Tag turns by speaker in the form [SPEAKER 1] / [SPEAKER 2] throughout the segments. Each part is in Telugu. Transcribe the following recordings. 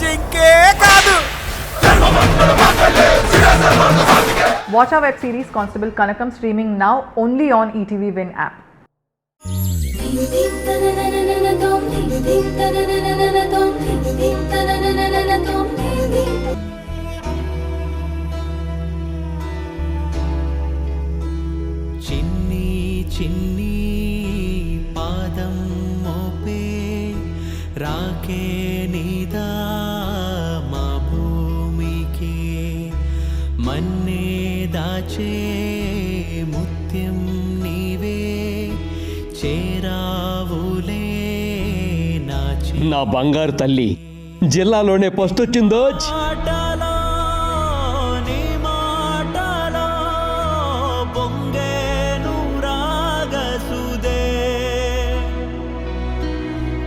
[SPEAKER 1] జింకే కాదు.
[SPEAKER 2] Watch our web series Constable Kanakam streaming now only on ETV Win app.
[SPEAKER 3] చిన్ని చిన్ని పాదం మోపే రాకే నీదా మా భూమికి మన్నే దాచే ముత్యం నీవే చేరావులే
[SPEAKER 4] నా బంగారు తల్లి జిల్లాలోనే ఫస్ట్ వచ్చిందో.
[SPEAKER 3] మాటలో నీ మాటలో పొంగేను రాగసుదే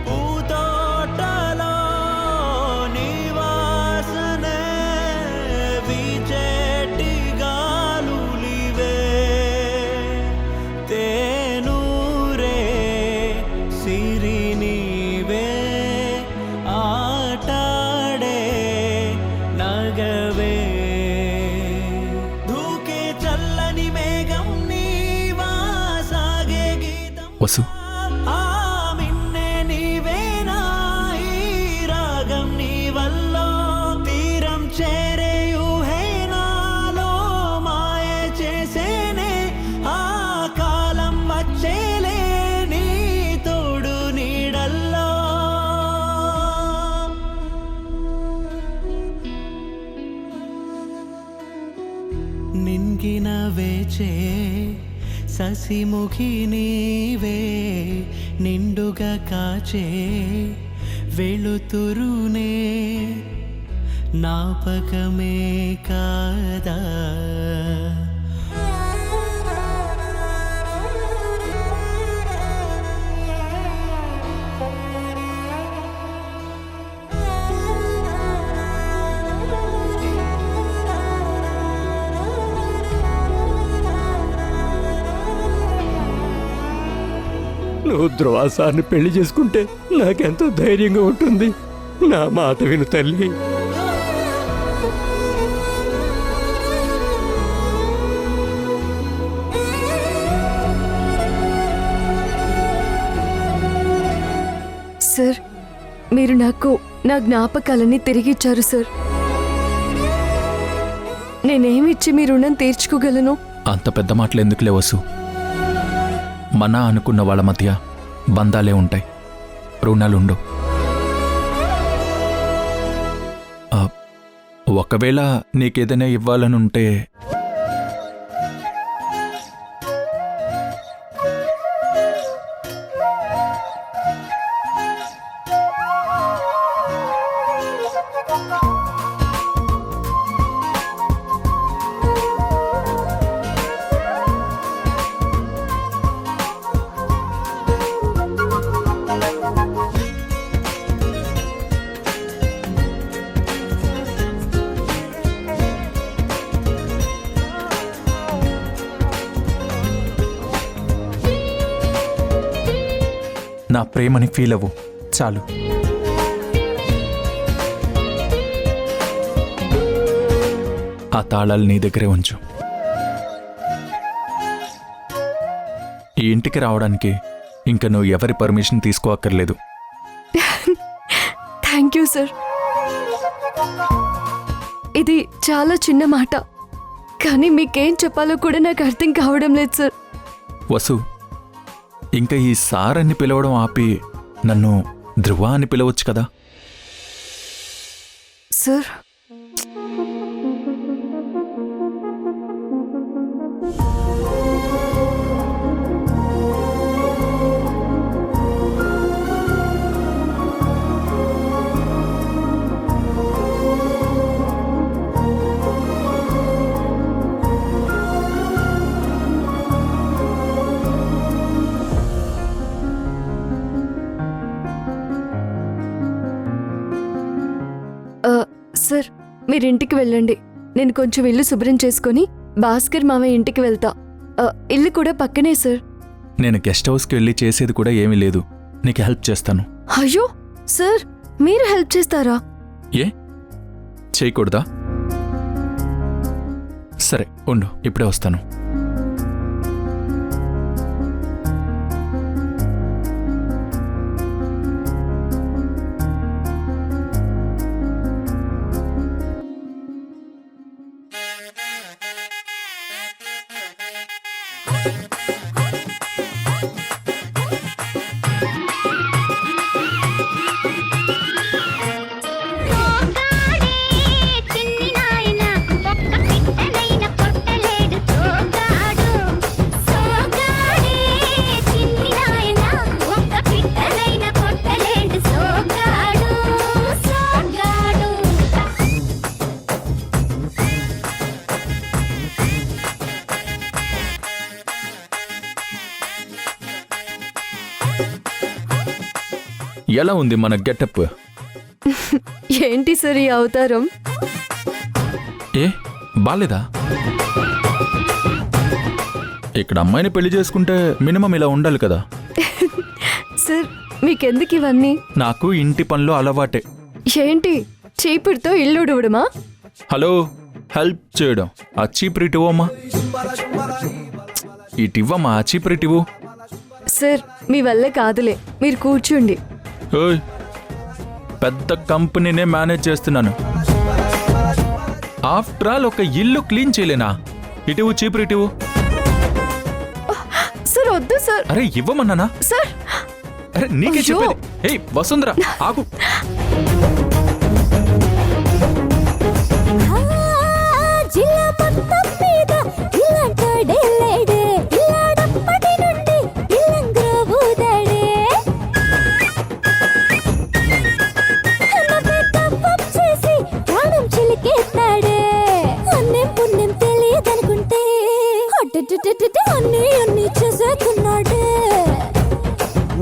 [SPEAKER 3] పూతోటలో నీ వాసనే విచేటి గాలులివే తేనూరే సిరి నీవే ఆటాడే నగవే దూకే చల్లని మేఘం నీవా సాగే గీతం
[SPEAKER 5] వసు
[SPEAKER 3] ఆ మిన్నే నీవేనా ఈ రాగం నీ వల్ల తీరం చేరే ఊహేనాలో మాయ చేసేనే ఆ కాలం వచ్చేలే నీ తోడు నీడల్లో నింగిన వేచే ససిముఖి నీవే నిండుగా కాచే వెలుతురునే నాపకమే కాదా
[SPEAKER 4] నువ్వు ధ్రువాసాన్ని పెళ్లి చేసుకుంటే నాకెంతో ధైర్యంగా ఉంటుంది. నా మాట విను తల్లి.
[SPEAKER 6] సార్, మీరు నాకు నా జ్ఞాపకాలన్నీ తిరిగిచ్చారు సార్. నేనేమిచ్చి మీ రుణం తీర్చుకోగలను?
[SPEAKER 5] అంత పెద్ద మాటలు ఎందుకులే వసు. మన అనుకున్న వాళ్ళ మధ్య బంధాలే ఉంటాయి, రుణాలుండవు. ఒకవేళ నీకేదైనా ఇవ్వాలనుంటే నా ప్రేమని ఫీల్ అవ్వు చాలు. ఆ తాళాలు నీ దగ్గరే ఉంచు. ఈ ఇంటికి రావడానికి ఇంకా నువ్వు ఎవరి పర్మిషన్ తీసుకోక్కర్లేదు.
[SPEAKER 6] Thank you sir. ఇది చాలా చిన్న మాట, కానీ మీకేం చెప్పాలో కూడా నాకు అర్థం కావడం లేదు సార్.
[SPEAKER 5] వసు, ఇంకా ఈ సార్ అని పిలవడం ఆపి నన్ను ధ్రువ అని పిలవచ్చు కదా.
[SPEAKER 6] సార్, సార్, మీరింటికి వెళ్ళండి. నేను కొంచెం ఇల్లు శుభ్రం చేసుకొని భాస్కర్ మామయ్య ఇంటికి వెళ్తా. ఇల్లు కూడా పక్కనే సార్.
[SPEAKER 5] నేను గెస్ట్ హౌస్కి వెళ్ళి చేసేది కూడా ఏమీ లేదు, నీకు హెల్ప్ చేస్తాను.
[SPEAKER 6] అయ్యో సార్, మీరు హెల్ప్ చేస్తారా?
[SPEAKER 5] ఏ చేయకూడదా? సరే ఉండు, ఇప్పుడే వస్తాను. ఎలా ఉంది మన గెటప్?
[SPEAKER 6] ఏంటి సార్ ఈ అవతారం?
[SPEAKER 5] ఏ బాలేదా? ఇక్కడ అమ్మాయిని పెళ్లి చేసుకుంటే మినిమం ఇలా ఉండాలి కదా.
[SPEAKER 6] సార్ మీకెందుకు ఇవన్నీ?
[SPEAKER 5] నాకు ఇంటి పనిలో అలవాటే.
[SPEAKER 6] ఏంటి చీపురుతో ఇల్లు ఉడవడమా?
[SPEAKER 5] హలో, హెల్ప్ చేయడం. ఆ చీపురిటివమ్మా, ఇటివ్వమ్మా, ఆ చీపురిటివు.
[SPEAKER 6] సార్ మీ వల్ల కాదులే, మీరు కూర్చోండి.
[SPEAKER 5] ఓయ్, పెద్ద కంపెనీనే మేనేజ్ చేస్తున్నాను. ఆఫ్టర్ ఆల్ ఒక ఇల్లు క్లీన్ చేయలేనా? ఇటివు చీపురిటివు.
[SPEAKER 6] సార్ వద్దు సార్.
[SPEAKER 5] అరే ఇవ్వమన్నానా?
[SPEAKER 6] సార్
[SPEAKER 5] అరే నీకే
[SPEAKER 6] అయ్యో.
[SPEAKER 5] చెప్పేది. ఏయ్ వసుంధర ఆగు.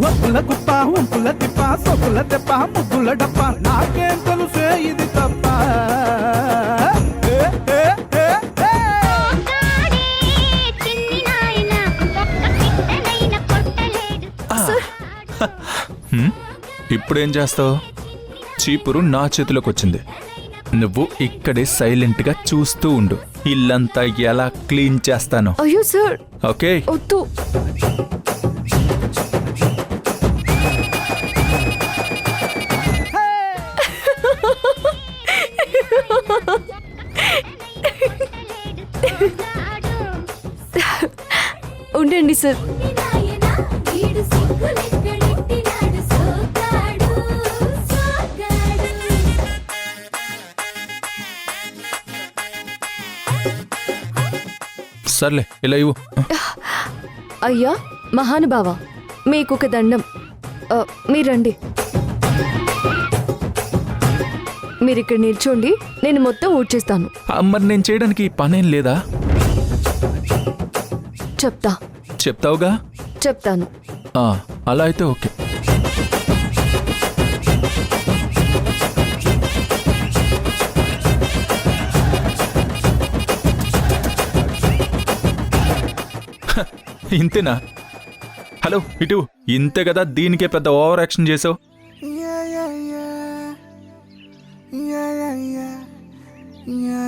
[SPEAKER 1] ఒప్పుల కుప్ప ఉంపుల తిప్ప సొప్పుల తెప్ప ముగ్గుల డప్ప నాకేం తెలుసే ఇది తప్ప. ఏ, ఏ, ఏ, ఏ.
[SPEAKER 5] ఇప్పుడేం చేస్తావు? చీపురు నా చేతిలోకి వచ్చింది. నువ్వు ఇక్కడే సైలెంట్గా చూస్తూ ఉండు, ఇల్లంతా ఎలా క్లీన్ చేస్తాను.
[SPEAKER 6] అయ్యో సార్
[SPEAKER 5] ఓకే?
[SPEAKER 6] వద్దు. ఉండండి సార్.
[SPEAKER 5] సర్లే ఇలా ఇవ్వు.
[SPEAKER 6] అయ్యా మహానుభావ, మీకొక దండం. మీరండి, మీరిక్కడ నిల్చోండి, నేను మొత్తం ఊడ్చేస్తాను.
[SPEAKER 5] మరి నేను చేయడానికి పనేం లేదా?
[SPEAKER 6] చెప్తా.
[SPEAKER 5] చెప్తావుగా?
[SPEAKER 6] చెప్తాను.
[SPEAKER 5] అలా అయితే ఓకే. ఇంతేనా? హలో ఇటు, ఇంతే కదా, దీనికే పెద్ద ఓవర్ యాక్షన్ చేసావు.
[SPEAKER 3] Yeah.